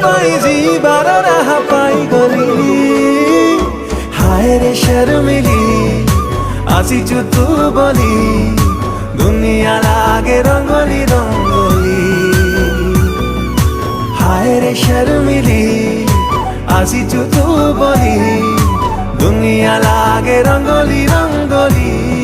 पाई जीवार राह पाई गली हाय रे शर्मिली आसीचु तू बोली दुनिया लागे रंगोली रंगोली हाय रे शर्मिली आसीचु तू बोली दुनिया लागे रंगोली रंगोली।